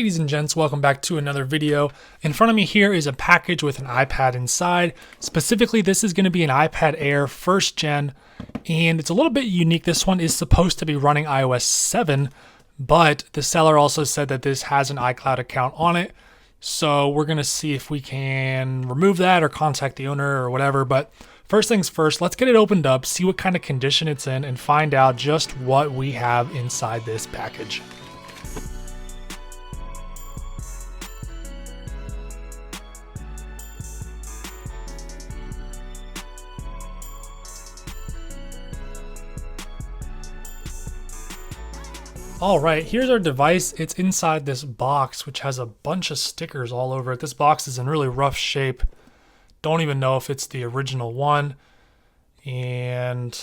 Ladies and gents, welcome back to another video. In front of me here is a package with an iPad inside. Specifically, this is going to be an iPad Air 1st gen, and it's a little bit unique. This one is supposed to be running iOS 7, but the seller also said that this has an iCloud account on it. So we're going to see if we can remove that or contact the owner or whatever. But first things first, let's get it opened up, see what kind of condition it's in, and find out just what we have inside this package. Alright, here's our device. It's inside this box, which has a bunch of stickers all over it. This box is in really rough shape. Don't even know if it's the original one. And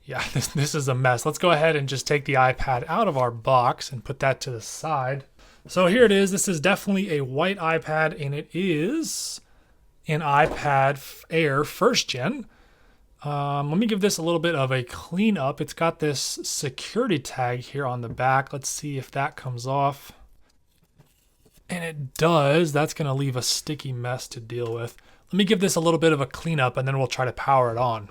yeah, this is a mess. Let's go ahead and just take the iPad out of our box and put that to the side. So here it is. This is definitely a white iPad, and it is an iPad Air 1st gen. Let me give this a little bit of a clean up. It's got this security tag here on the back. Let's see if that comes off. And it does. That's going to leave a sticky mess to deal with. Let me give this a little bit of a clean up, and then we'll try to power it on.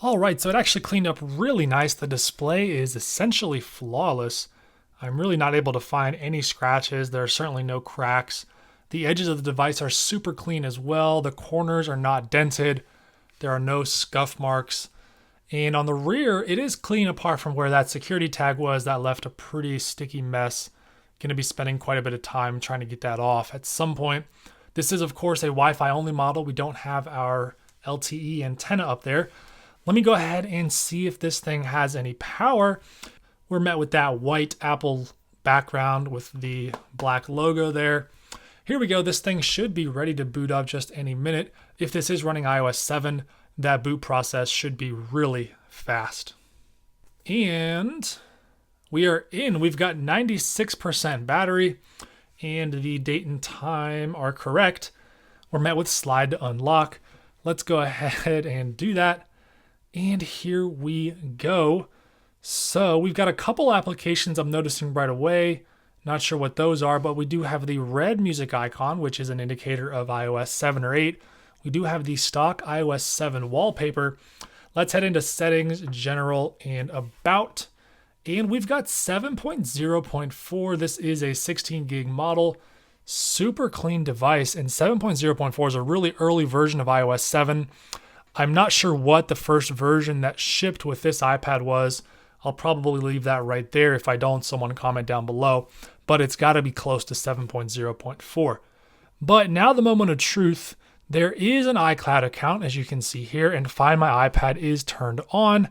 Alright, so it actually cleaned up really nice. The display is essentially flawless. I'm really not able to find any scratches. There are certainly no cracks. The edges of the device are super clean as well. The corners are not dented. There are no scuff marks. And on the rear, it is clean apart from where that security tag was. That left a pretty sticky mess. Going to be spending quite a bit of time trying to get that off at some point. This is, of course, a Wi-Fi only model. We don't have our LTE antenna up there. Let me go ahead and see if this thing has any power. We're met with that white Apple background with the black logo there. Here we go. This thing should be ready to boot up just any minute. If this is running iOS 7, that boot process should be really fast. And we are in. We've got 96% battery, and the date and time are correct. We're met with slide to unlock. Let's go ahead and do that. And here we go. So we've got a couple applications I'm noticing right away. Not sure what those are, but we do have the red music icon, which is an indicator of iOS 7 or 8. We do have the stock iOS 7 wallpaper. Let's head into settings, general, and about. And we've got 7.0.4. This is a 16 gig model. Super clean device. And 7.0.4 is a really early version of iOS 7. I'm not sure what the first version that shipped with this iPad was. I'll probably leave that right there. If I don't, someone comment down below. But it's got to be close to 7.0.4. But now the moment of truth. There is an iCloud account, as you can see here, and Find My iPad is turned on.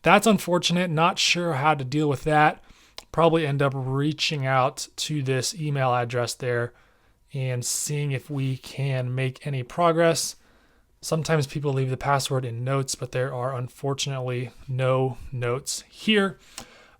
That's unfortunate. Not sure how to deal with that. Probably end up reaching out to this email address there and seeing if we can make any progress. Sometimes people leave the password in notes, but there are unfortunately no notes here.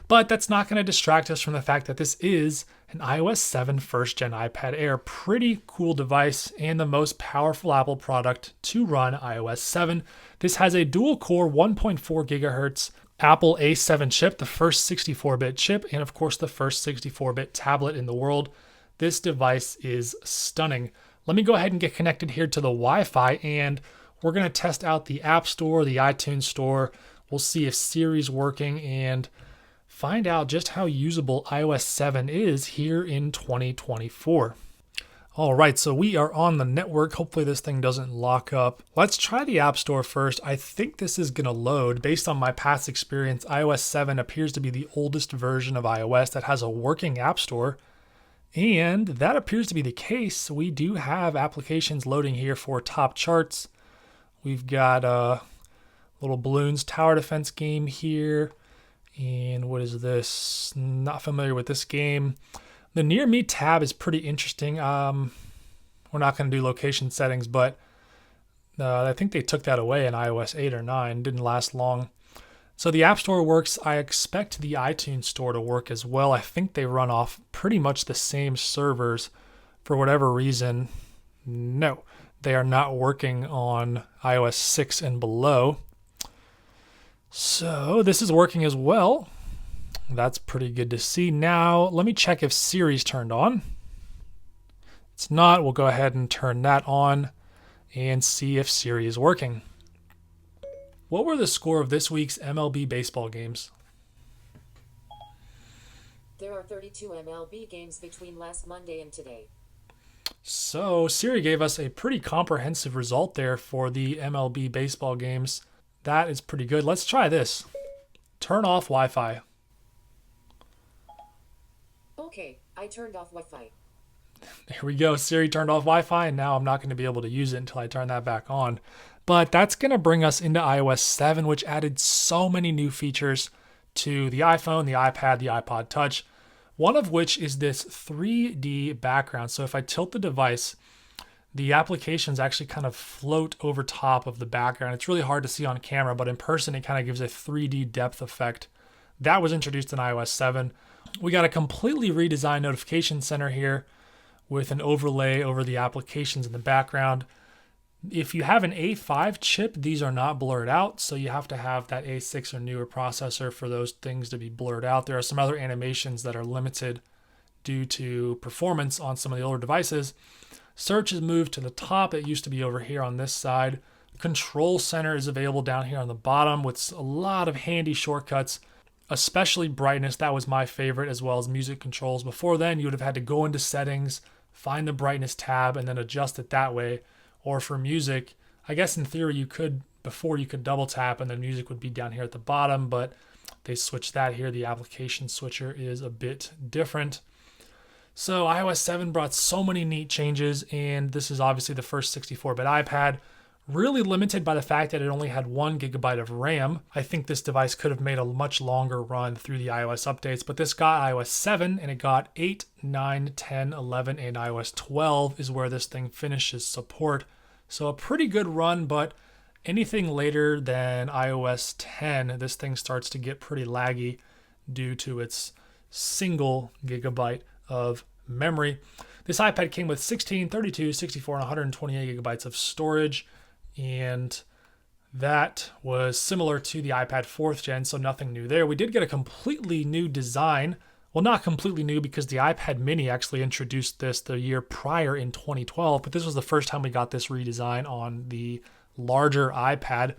But that's not going to distract us from the fact that this is an iOS 7 1st gen iPad Air. Pretty cool device and the most powerful Apple product to run iOS 7. This has a dual core 1.4 gigahertz Apple A7 chip, the first 64-bit chip, and of course the first 64-bit tablet in the world. This device is stunning. Let me go ahead and get connected here to the Wi-Fi, and we're going to test out the App Store, the iTunes Store. We'll see if Siri's working and find out just how usable iOS 7 is here in 2024. All right, so we are on the network. Hopefully this thing doesn't lock up. Let's try the App Store first. I think this is going to load. Based on my past experience, iOS 7 appears to be the oldest version of iOS that has a working App Store. And that appears to be the case. We do have applications loading here for top charts. We've got a little Balloons Tower Defense game here. And what is this? Not familiar with this game. The Near Me tab is pretty interesting. We're not going to do location settings, but I think they took that away in iOS 8 or 9. Didn't last long. So the App Store works. I expect the iTunes Store to work as well. I think they run off pretty much the same servers for whatever reason. No, they are not working on iOS 6 and below. So this is working as well. That's pretty good to see. Now, let me check if Siri's turned on. It's not. We'll go ahead and turn that on and see if Siri is working. What were the score of this week's MLB baseball games? There are 32 MLB games between last Monday and today. So Siri gave us a pretty comprehensive result there for the MLB baseball games. That is pretty good. Let's try this. Turn off Wi-Fi. Okay, I turned off Wi-Fi. There we go. Siri turned off Wi-Fi, and now I'm not going to be able to use it until I turn that back on. But that's going to bring us into iOS 7, which added so many new features to the iPhone, the iPad, the iPod Touch. One of which is this 3D background. So if I tilt the device, the applications actually kind of float over top of the background. It's really hard to see on camera, but in person, it kind of gives a 3D depth effect. That was introduced in iOS 7. We got a completely redesigned notification center here with an overlay over the applications in the background. If you have an A5 chip, these are not blurred out, so you have to have that A6 or newer processor for those things to be blurred out. There are some other animations that are limited due to performance on some of the older devices. Search has moved to the top. It used to be over here on this side. Control Center is available down here on the bottom with a lot of handy shortcuts, especially brightness. That was my favorite, as well as music controls. Before then, you would have had to go into settings, find the brightness tab, and then adjust it that way. Or for music, I guess in theory you could, before you could double tap and the music would be down here at the bottom, but they switched that here. The application switcher is a bit different. So iOS 7 brought so many neat changes, and this is obviously the first 64-bit iPad. Really limited by the fact that it only had 1 GB of RAM. I think this device could have made a much longer run through the iOS updates, but this got iOS 7 and it got 8, 9, 10, 11, and iOS 12 is where this thing finishes support. So a pretty good run, but anything later than iOS 10, this thing starts to get pretty laggy due to its single gigabyte of memory. This iPad came with 16, 32, 64, and 128 gigabytes of storage, and that was similar to the iPad 4th gen, so nothing new there. We did get a completely new design. Well, not completely new because the iPad mini actually introduced this the year prior in 2012, but this was the first time we got this redesign on the larger iPad.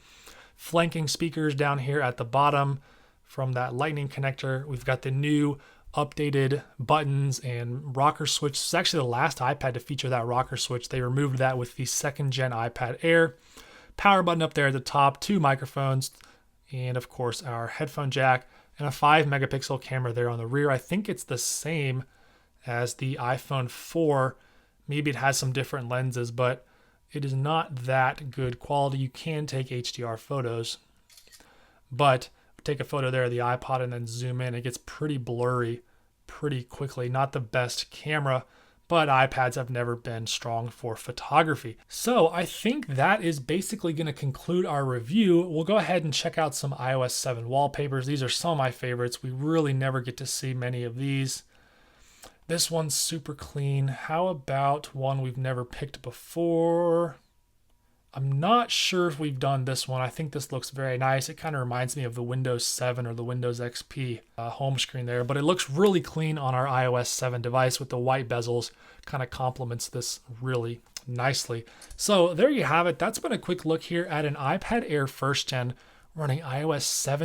Flanking speakers down here at the bottom from that lightning connector. We've got the new updated buttons and rocker switch. It's actually the last iPad to feature that rocker switch. They removed that with the 2nd gen iPad Air. Power button up there at the top, 2 microphones, and of course our headphone jack, and a 5 megapixel camera there on the rear. I think it's the same as the iPhone 4. Maybe it has some different lenses, but it is not that good quality. You can take HDR photos, but take a photo there of the iPod and then zoom in, it gets pretty blurry pretty quickly. Not the best camera, but iPads have never been strong for photography. So I think that is basically going to conclude our review. We'll go ahead and check out some iOS 7 wallpapers. These are some of my favorites. We really never get to see many of these. This one's super clean. How about one we've never picked before? I'm not sure if we've done this one. I think this looks very nice. It kind of reminds me of the Windows 7 or the Windows XP home screen there, but it looks really clean on our iOS 7 device with the white bezels. Kind of complements this really nicely. So there you have it. That's been a quick look here at an iPad Air 1st Gen running iOS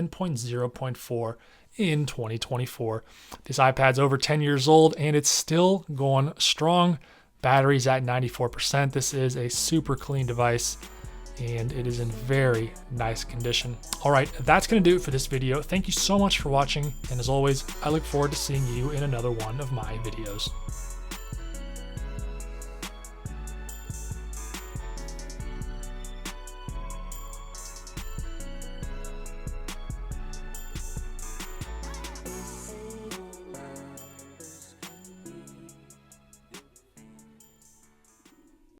7.0.4 in 2024. This iPad's over 10 years old and it's still going strong. Battery's at 94%. This is a super clean device and it is in very nice condition. All right, that's going to do it for this video. Thank you so much for watching. And as always, I look forward to seeing you in another one of my videos.